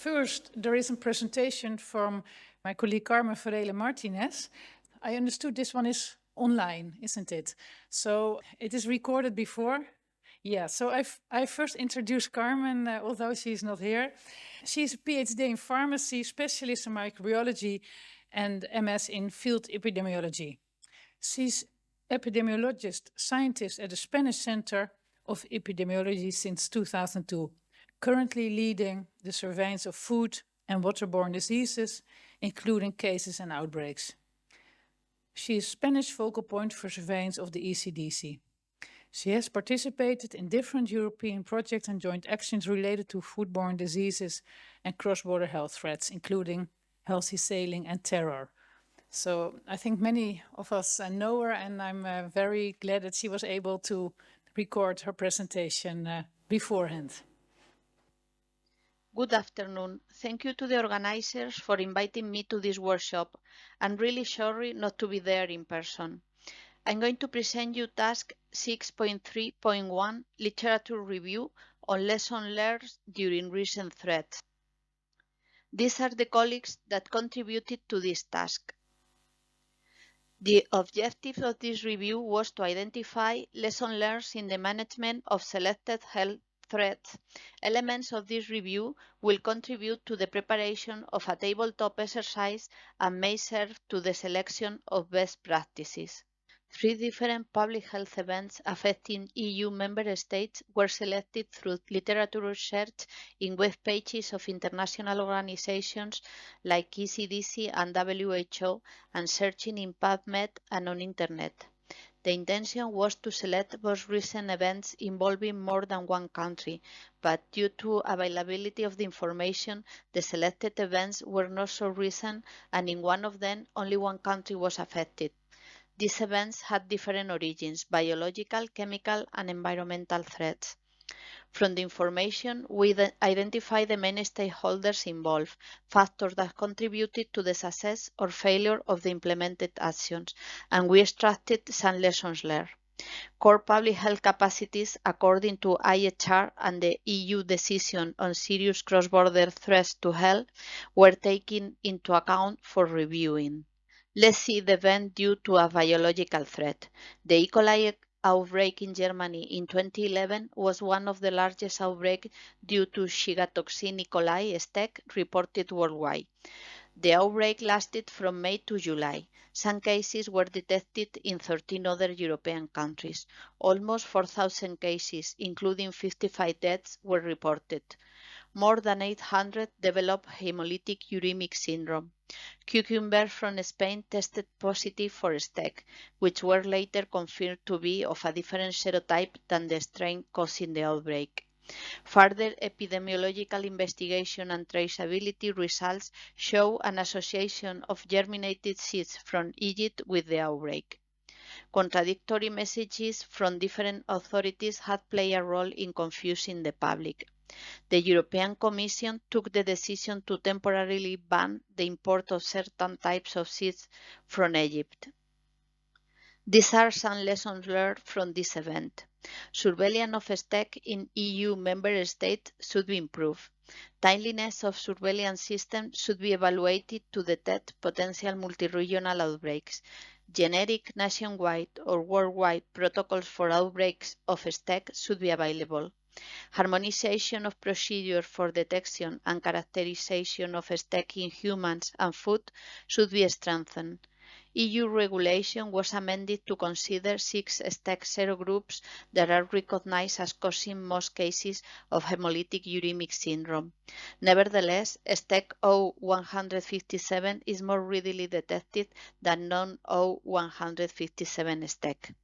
First, there is a presentation from my colleague Carmen Varela Martinez. I understood this one is online, isn't it? So it is recorded before. Yeah, so I first introduced Carmen, although she's not here. She's a PhD in pharmacy, specialist in microbiology, and MS in field epidemiology. She's epidemiologist, scientist at the Spanish Centre of Epidemiology since 2002, currently leading the surveillance of food and waterborne diseases, including cases and outbreaks. She is Spanish focal point for surveillance of the ECDC. She has participated in different European projects and joint actions related to foodborne diseases and cross-border health threats, including healthy sailing and terror. So I think many of us know her, and I'm very glad that she was able to record her presentation beforehand. Good afternoon. Thank you to the organizers for inviting me to this workshop. I'm really sorry not to be there in person. I'm going to present you task 6.3.1 literature review on lessons learned during recent threats. These are the colleagues that contributed to this task. The objective of this review was to identify lessons learned in the management of selected health threats. Elements of this review will contribute to the preparation of a tabletop exercise and may serve to the selection of best practices. 3 different public health events affecting EU member states were selected through literature research in web pages of international organizations like ECDC and WHO, and searching in PubMed and on Internet. The intention was to select most recent events involving more than one country, but due to availability of the information, the selected events were not so recent, and in one of them only one country was affected. These events had different origins: biological, chemical, and environmental threats. From the information, we identified the main stakeholders involved, factors that contributed to the success or failure of the implemented actions, and we extracted some lessons learned. Core public health capacities, according to IHR and the EU decision on serious cross-border threats to health, were taken into account for reviewing. Let's see the event due to a biological threat. The E. coli outbreak in Germany in 2011 was one of the largest outbreaks due to Shiga toxin E. coli STEC reported worldwide. The outbreak lasted from May to July. Some cases were detected in 13 other European countries. Almost 4,000 cases, including 55 deaths, were reported. More than 800 developed hemolytic uremic syndrome. Cucumbers from Spain tested positive for STEC, which were later confirmed to be of a different serotype than the strain causing the outbreak. Further epidemiological investigation and traceability results show an association of germinated seeds from Egypt with the outbreak. Contradictory messages from different authorities had played a role in confusing the public. The European Commission took the decision to temporarily ban the import of certain types of seeds from Egypt. These are some lessons learned from this event. Surveillance of STEC in EU member states should be improved. Timeliness of surveillance systems should be evaluated to detect potential multi-regional outbreaks. Generic, nationwide, or worldwide protocols for outbreaks of STEC should be available. Harmonization of procedures for detection and characterization of STEC in humans and food should be strengthened. EU regulation was amended to consider 6 STEC serogroups that are recognized as causing most cases of hemolytic uremic syndrome. Nevertheless, STEC O157 is more readily detected than non-O157 STEC.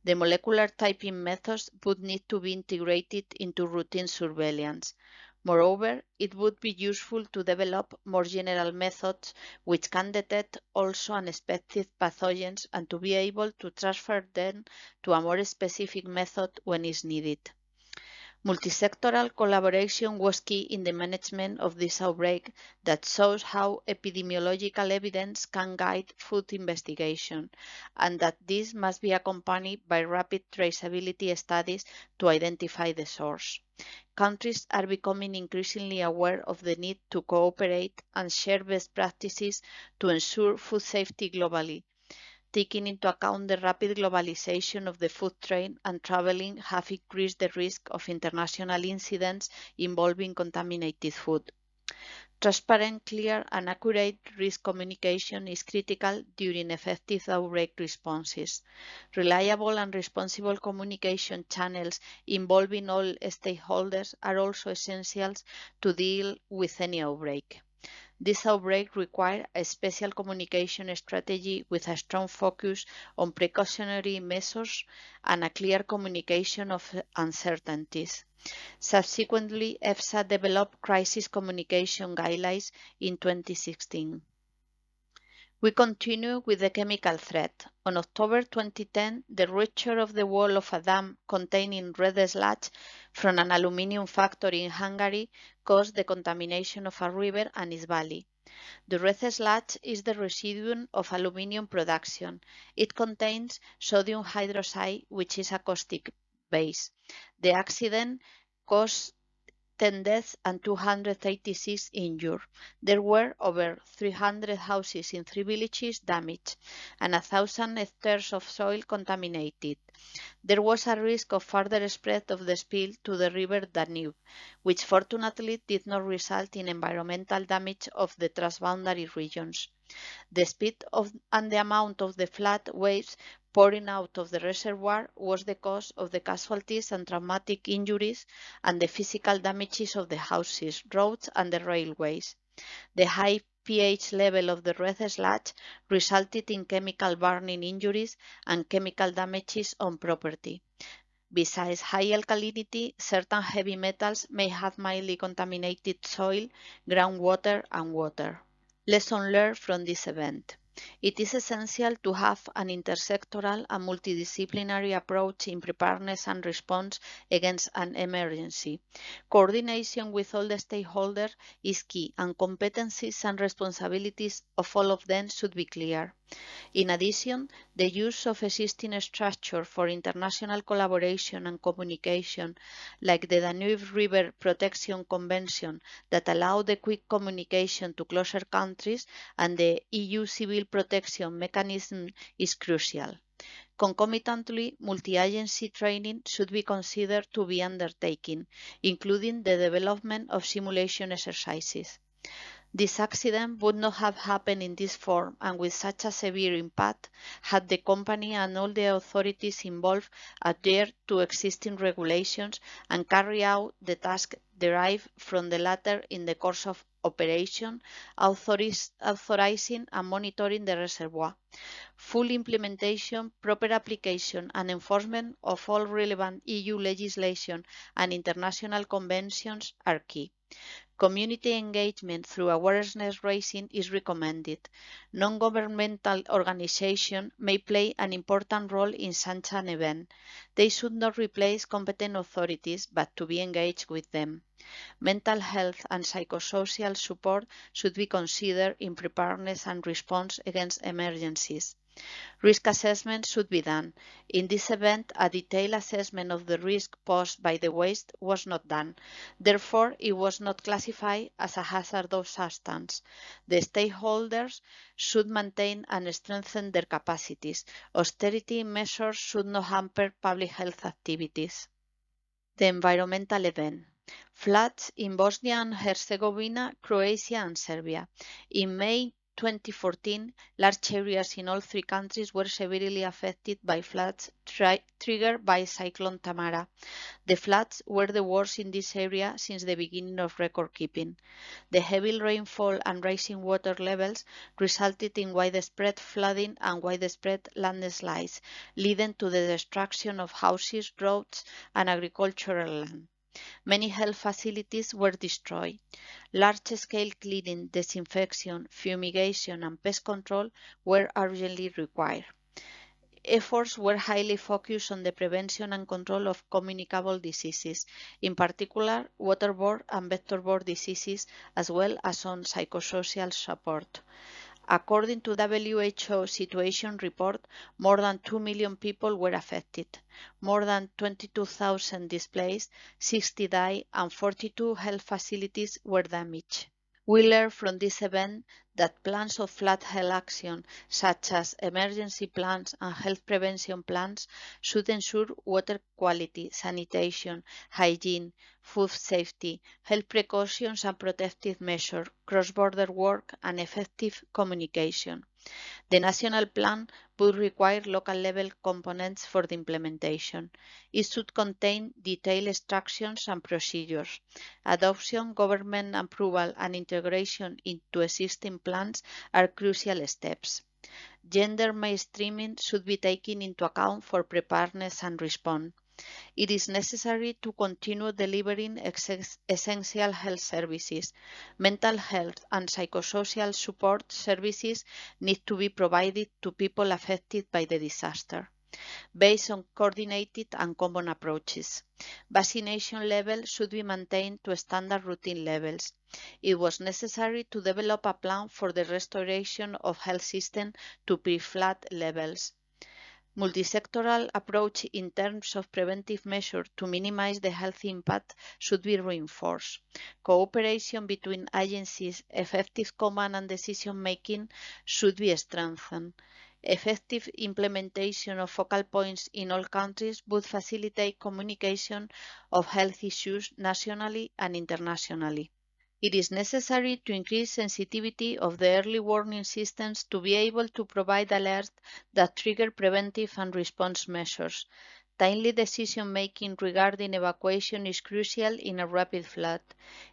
The molecular typing methods would need to be integrated into routine surveillance. Moreover, it would be useful to develop more general methods which can detect also unexpected pathogens and to be able to transfer them to a more specific method when is needed. Multisectoral collaboration was key in the management of this outbreak that shows how epidemiological evidence can guide food investigation, and that this must be accompanied by rapid traceability studies to identify the source. Countries are becoming increasingly aware of the need to cooperate and share best practices to ensure food safety globally. Taking into account the rapid globalization of the food chain and traveling have increased the risk of international incidents involving contaminated food. Transparent, clear, and accurate risk communication is critical during effective outbreak responses. Reliable and responsible communication channels involving all stakeholders are also essential to deal with any outbreak. This outbreak required a special communication strategy with a strong focus on precautionary measures and a clear communication of uncertainties. Subsequently, EFSA developed crisis communication guidelines in 2016. We continue with the chemical threat. On October 2010, the rupture of the wall of a dam containing red sludge from an aluminium factory in Hungary caused the contamination of a river and its valley. The red sludge is the residue of aluminium production. It contains sodium hydroxide, which is a caustic base. The accident caused 10 deaths and 286 injured. There were over 300 houses in 3 villages damaged and 1,000 hectares of soil contaminated. There was a risk of further spread of the spill to the river Danube, which fortunately did not result in environmental damage of the transboundary regions. The speed and the amount of the flood waves pouring out of the reservoir was the cause of the casualties and traumatic injuries and the physical damages of the houses, roads, and the railways. The high pH level of the red sludge resulted in chemical burning injuries and chemical damages on property. Besides high alkalinity, certain heavy metals may have mildly contaminated soil, groundwater, and water. Lesson learned from this event. It is essential to have an intersectoral and multidisciplinary approach in preparedness and response against an emergency. Coordination with all the stakeholders is key, and competencies and responsibilities of all of them should be clear. In addition, the use of existing structures for international collaboration and communication, like the Danube River Protection Convention that allow the quick communication to closer countries, and the EU Civil Protection Mechanism is crucial. Concomitantly, multi-agency training should be considered to be undertaken, including the development of simulation exercises. This accident would not have happened in this form and with such a severe impact had the company and all the authorities involved adhered to existing regulations and carried out the tasks derived from the latter in the course of operation, authorizing and monitoring the reservoir. Full implementation, proper application and enforcement of all relevant EU legislation and international conventions are key. Community engagement through awareness raising is recommended. Non-governmental organizations may play an important role in such an event. They should not replace competent authorities, but to be engaged with them. Mental health and psychosocial support should be considered in preparedness and response against emergencies. Risk assessment should be done. In this event, a detailed assessment of the risk posed by the waste was not done. Therefore, it was not classified as a hazardous substance. The stakeholders should maintain and strengthen their capacities. Austerity measures should not hamper public health activities. The environmental event. Floods in Bosnia and Herzegovina, Croatia, and Serbia. In May 2014, large areas in all 3 countries were severely affected by floods triggered by Cyclone Tamara. The floods were the worst in this area since the beginning of record keeping. The heavy rainfall and rising water levels resulted in widespread flooding and widespread landslides, leading to the destruction of houses, roads, and agricultural land. Many health facilities were destroyed. Large-scale cleaning, disinfection, fumigation, and pest control were urgently required. Efforts were highly focused on the prevention and control of communicable diseases, in particular waterborne and vector-borne diseases, as well as on psychosocial support. According to WHO Situation Report, more than 2 million people were affected, more than 22,000 displaced, 60 died, and 42 health facilities were damaged. We learned from this event that plans of flood health action, such as emergency plans and health prevention plans, should ensure water quality, sanitation, hygiene, food safety, health precautions and protective measures, cross-border work, and effective communication. The national plan would require local-level components for the implementation. It should contain detailed instructions and procedures. Adoption, government approval, and integration into existing plans are crucial steps. Gender mainstreaming should be taken into account for preparedness and response. It is necessary to continue delivering essential health services. Mental health and psychosocial support services need to be provided to people affected by the disaster, based on coordinated and common approaches. Vaccination levels should be maintained to standard routine levels. It was necessary to develop a plan for the restoration of health system to pre-flood levels. Multisectoral approach in terms of preventive measures to minimize the health impact should be reinforced. Cooperation between agencies, effective command and decision making should be strengthened. Effective implementation of focal points in all countries would facilitate communication of health issues nationally and internationally. It is necessary to increase sensitivity of the early warning systems to be able to provide alerts that trigger preventive and response measures. Timely decision-making regarding evacuation is crucial in a rapid flood.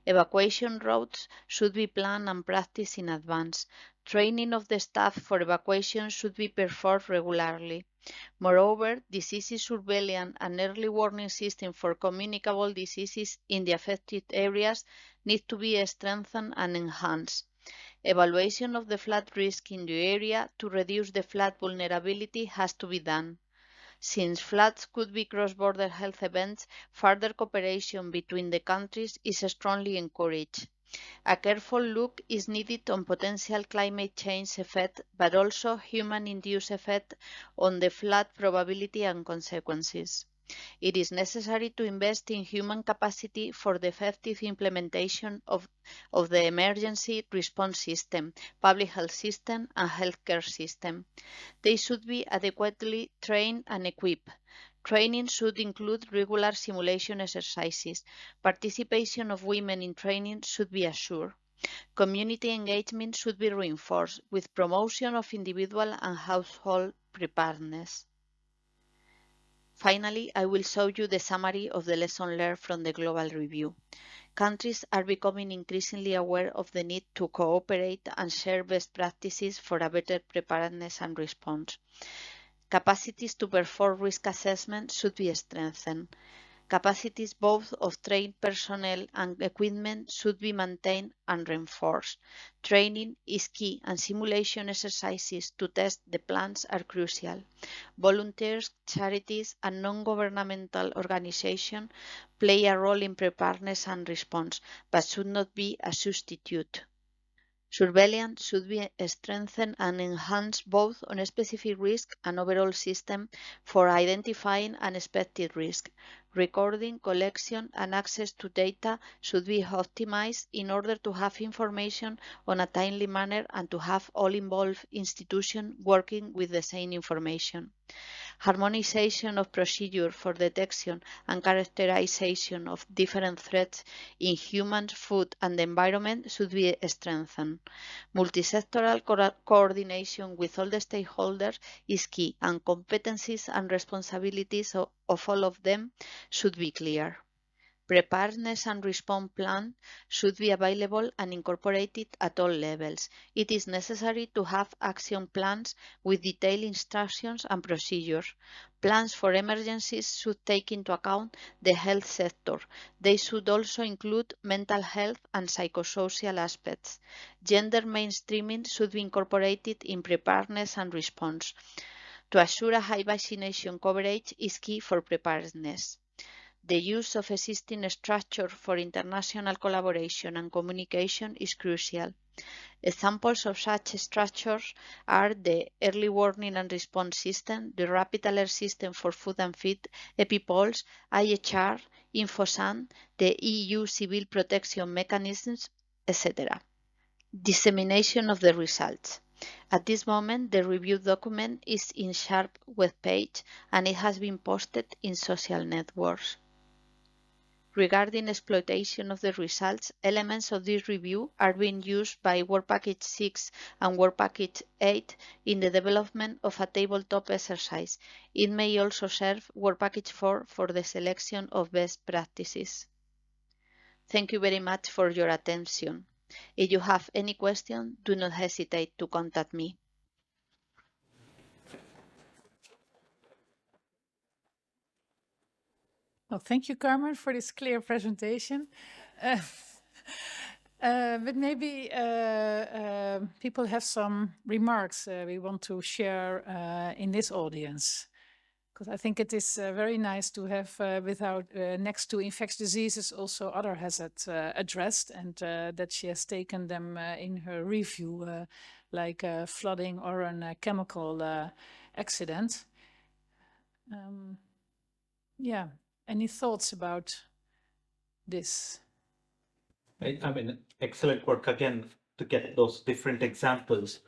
Evacuation routes should be planned and practiced in advance. Training of the staff for evacuation should be performed regularly. Moreover, disease surveillance and early warning system for communicable diseases in the affected areas need to be strengthened and enhanced. Evaluation of the flood risk in the area to reduce the flood vulnerability has to be done. Since floods could be cross-border health events, further cooperation between the countries is strongly encouraged. A careful look is needed on potential climate change effect, but also human-induced effect on the flood probability and consequences. It is necessary to invest in human capacity for the effective implementation of the emergency response system, public health system, and healthcare system. They should be adequately trained and equipped. Training should include regular simulation exercises. Participation of women in training should be assured. Community engagement should be reinforced with promotion of individual and household preparedness. Finally, I will show you the summary of the lesson learned from the global review. Countries are becoming increasingly aware of the need to cooperate and share best practices for a better preparedness and response. Capacities to perform risk assessment should be strengthened. Capacities both of trained personnel and equipment should be maintained and reinforced. Training is key and simulation exercises to test the plans are crucial. Volunteers, charities and non-governmental organizations play a role in preparedness and response, but should not be a substitute. Surveillance should be strengthened and enhanced both on specific risk and overall system for identifying unexpected risk. Recording, collection, and access to data should be optimized in order to have information on a timely manner and to have all involved institutions working with the same information. Harmonization of procedure for detection and characterization of different threats in humans, food, and the environment should be strengthened. Multisectoral coordination with all the stakeholders is key, and competencies and responsibilities of all of them should be clear. Preparedness and response plan should be available and incorporated at all levels. It is necessary to have action plans with detailed instructions and procedures. Plans for emergencies should take into account the health sector. They should also include mental health and psychosocial aspects. Gender mainstreaming should be incorporated in preparedness and response. To assure a high vaccination coverage is key for preparedness. The use of existing structure for international collaboration and communication is crucial. Examples of such structures are the Early Warning and Response System, the Rapid Alert System for Food and Feed, EpiPulse, IHR, InfoSan, the EU Civil Protection Mechanisms, etc. Dissemination of the results. At this moment, the review document is in Sharp webpage and it has been posted in social networks. Regarding exploitation of the results, elements of this review are being used by Work Package 6 and Work Package 8 in the development of a tabletop exercise. It may also serve Work Package 4 for the selection of best practices. Thank you very much for your attention. If you have any question, do not hesitate to contact me. Well, thank you, Carmen, for this clear presentation. But maybe people have some remarks we want to share in this audience. Because I think it is very nice to have, next to infectious diseases, also other hazards addressed, and that she has taken them in her review, like flooding or a chemical accident. Yeah, any thoughts about this? I mean, excellent work again to get those different examples.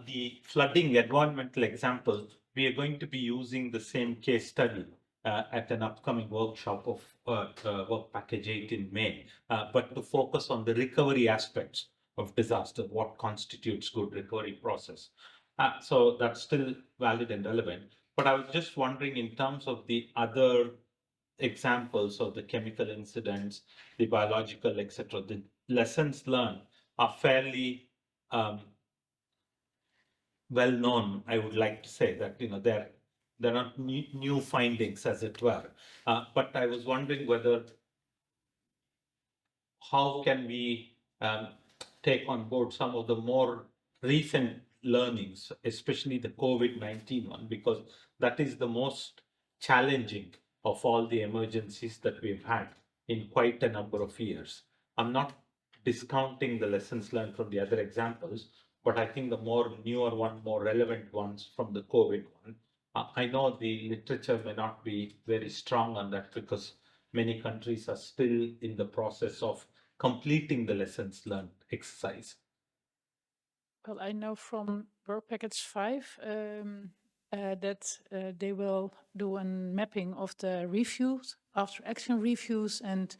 The flooding environmental example, we are going to be using the same case study at an upcoming workshop of Work Package 8 in May, but to focus on the recovery aspects of disaster, what constitutes good recovery process. So that's still valid and relevant. But I was just wondering in terms of the other examples of the chemical incidents, the biological, etc., the lessons learned are fairly well known. I would like to say that they're not new findings, as it were. But I was wondering whether how can we take on board some of the more recent learnings, especially the COVID-19 one, because that is the most challenging of all the emergencies that we've had in quite a number of years. I'm not discounting the lessons learned from the other examples, but I think the more newer one, more relevant ones from the COVID one, I know the literature may not be very strong on that because many countries are still in the process of completing the lessons learned exercise. Well, I know from Work Package 5 that they will do a mapping of the reviews, after action reviews, and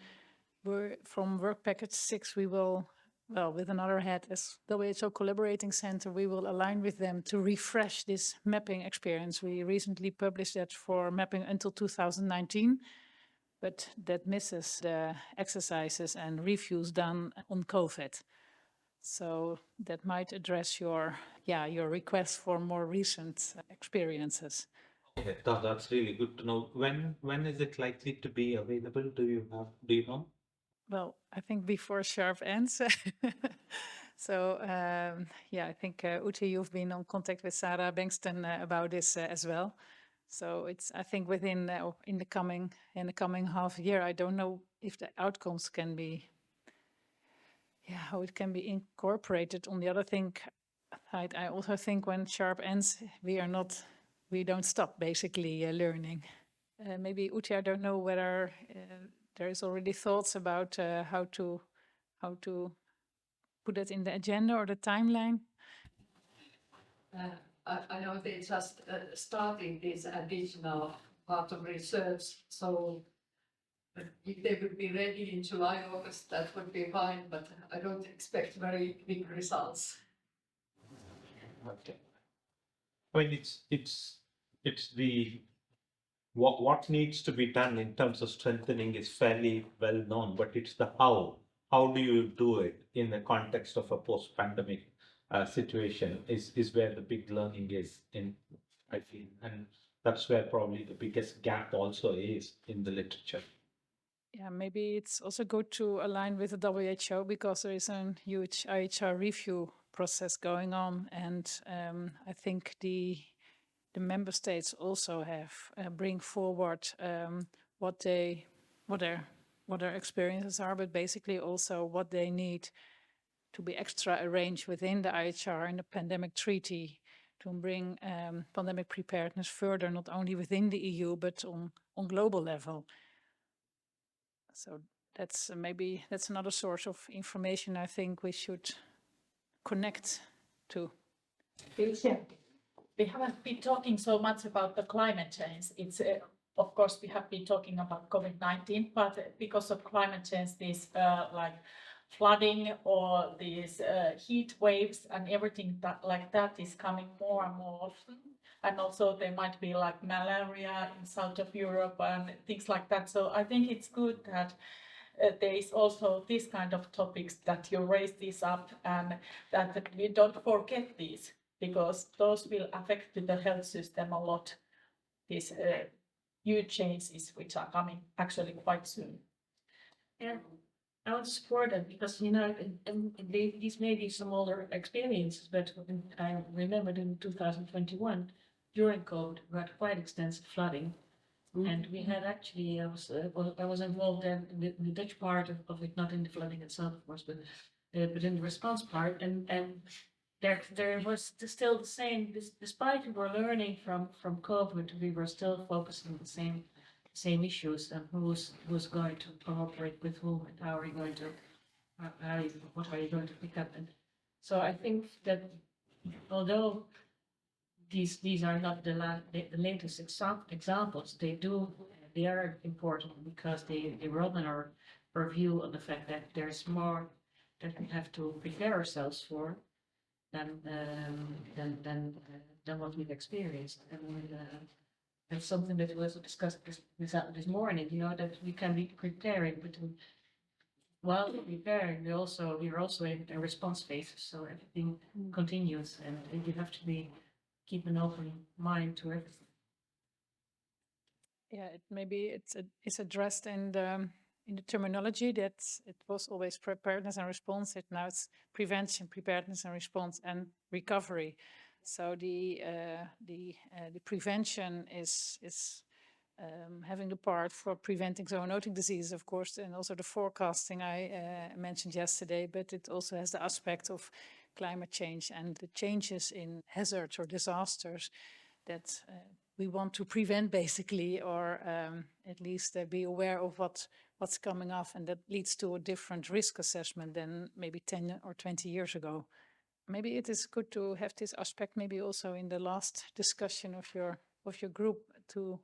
from Work Package 6 we will, well, with another head as WHO Collaborating Center, we will align with them to refresh this mapping experience. We recently published that for mapping until 2019, but that misses the exercises and reviews done on COVID. So that might address your request for more recent experiences. Okay, that's really good to know. When is it likely to be available? Do you know? Well, I think before Sharp ends. So I think Ute, you've been on contact with Sarah Bengston about this as well. So it's, I think, within in the coming half year. I don't know if the outcomes can be, how it can be incorporated. On the other thing, I also think when Sharp ends, we don't stop basically learning. Maybe Ute, I don't know whether there is already thoughts about how to put it in the agenda or the timeline. I know they just starting this additional part of research, so if they would be ready in July, August, that would be fine, but I don't expect very big results. Okay. I mean, it's the what needs to be done in terms of strengthening is fairly well known, but it's the how. How do you do it in the context of a post-pandemic situation is where the big learning is in, I feel, and that's where probably the biggest gap also is in the literature. Yeah, maybe it's also good to align with the WHO because there is a huge IHR review process going on, and I think the the member states also have bring forward what their experiences are, but basically also what they need to be extra arranged within the IHR and the pandemic treaty to bring pandemic preparedness further, not only within the EU, but on global level. So that's maybe that's another source of information I think we should connect to. Yeah. We haven't been talking so much about the climate change. It's of course we have been talking about COVID-19, but because of climate change, these like flooding or these heat waves and everything that is coming more and more often. And also there might be like malaria in south of Europe and things like that. So I think it's good that there is also this kind of topics that you raise this up and that we don't forget these, because those will affect the health system a lot, these huge changes which are coming actually quite soon. Yeah, I would support that because, these may be some older experiences, but I remembered in 2021, during COVID, we had quite extensive flooding. And we had actually, I was involved in the Dutch part of it, not in the flooding itself, of course, but in the response part. And there was still the same, despite we were learning from COVID, we were still focusing on the same issues and who's going to cooperate with whom and how are you going to, what are you going to pick up? And so I think that although these are not the latest examples, they are important because they broaden our view on the fact that there's more that we have to prepare ourselves for than what we've experienced. And that's something that was discussed this morning, that we can be preparing, but while preparing, we're also in a response phase, so everything continues, and you have to keep an open mind to everything. Yeah, maybe it's addressed in the terminology that it was always preparedness and response. Now it's prevention, preparedness and response, and recovery. So the prevention is having the part for preventing zoonotic diseases, of course, and also the forecasting I mentioned yesterday. But it also has the aspect of climate change and the changes in hazards or disasters that we want to prevent, basically, or at least be aware of what's coming up, and that leads to a different risk assessment than maybe 10 or 20 years ago. Maybe it is good to have this aspect maybe also in the last discussion of your group, to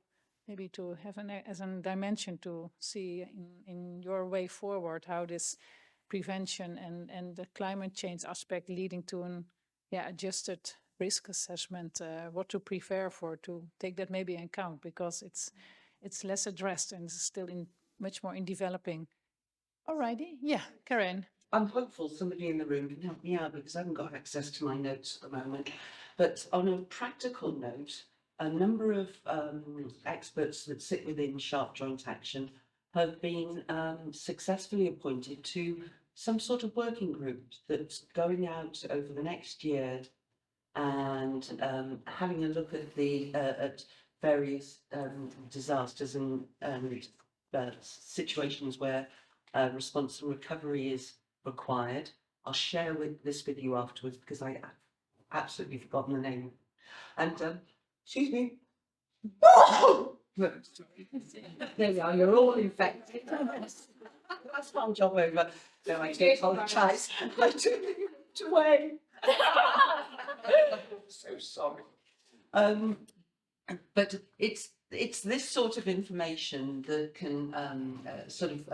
maybe to have as a dimension to see in your way forward how this prevention and the climate change aspect leading to an adjusted risk assessment, what to prepare for, to take that maybe in account, because it's less addressed and it's still much more in developing. Alrighty, yeah, Karen. I'm hopeful somebody in the room can help me out because I haven't got access to my notes at the moment. But on a practical note, a number of experts that sit within Sharp Joint Action have been successfully appointed to some sort of working group that's going out over the next year and having a look at the at various disasters and situations where response and recovery is required. I'll share this with you afterwards because I absolutely forgotten the name. And excuse me. There you are, you're all infected. That's one job over. No, I do apologise. I do it away. So sorry. But it's this sort of information that can sort of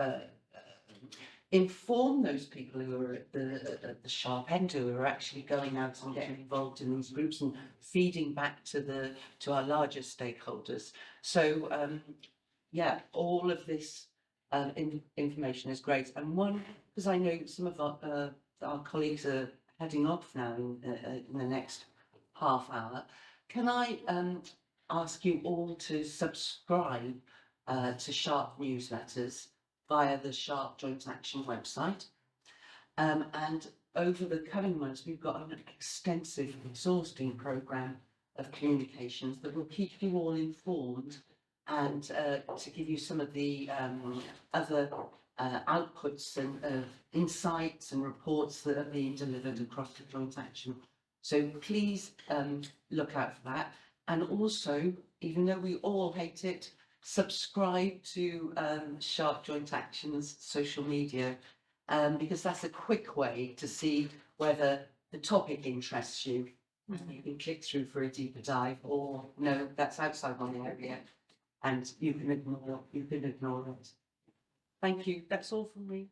inform those people who are at the sharp end, who are actually going out and getting involved in these groups and feeding back to our larger stakeholders. So yeah, all of this information is great. And one, because I know some of our colleagues are heading off now in the next half hour, can I ask you all to subscribe to Sharp newsletters via the Sharp Joint Action website. And over the coming months, we've got an extensive, exhausting programme of communications that will keep you all informed and to give you some of the other outputs and insights and reports that are being delivered across the joint action. So please look out for that. And also, even though we all hate it, subscribe to Sharp Joint Action's social media, because that's a quick way to see whether the topic interests you. You can click through for a deeper dive, or no, that's outside my area, and you can ignore it. Thank you. That's all from me.